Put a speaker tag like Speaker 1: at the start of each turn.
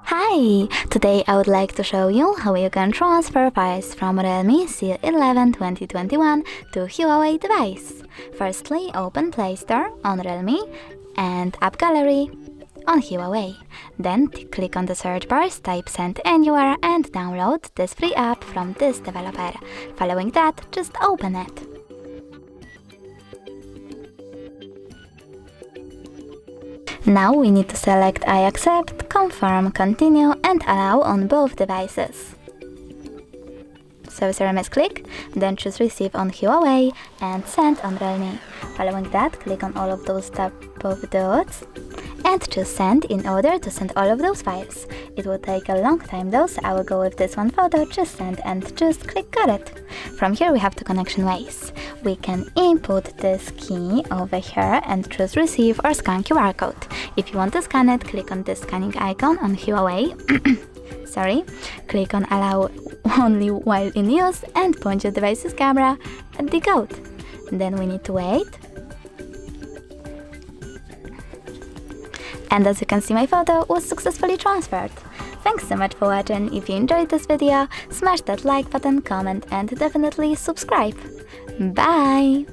Speaker 1: Hi! Today I would like to show you how you can transfer files from REALME C11 2021 to HUAWEI device. Firstly, open Play Store on REALME and App Gallery on HUAWEI. Then click on the search bars, type send anywhere and download this free app from this developer. Following that, just open it. Now we need to select I accept, confirm, continue and allow on both devices. So SMS click, then choose receive on HUAWEI and send on REALME. Following that, click on all of those top of dots and choose send in order to send all of those files. It will take a long time though, so I will go with this one photo, just send and just click got it. From here we have two connection ways. We can input this key over here and choose receive or scan QR code. If you want to scan it, click on this scanning icon on HUAWEI. Sorry, click on allow only while in use and point your device's camera at the code. Then we need to wait. And as you can see, my photo was successfully transferred. Thanks so much for watching. If you enjoyed this video, smash that like button, comment and definitely subscribe. Bye!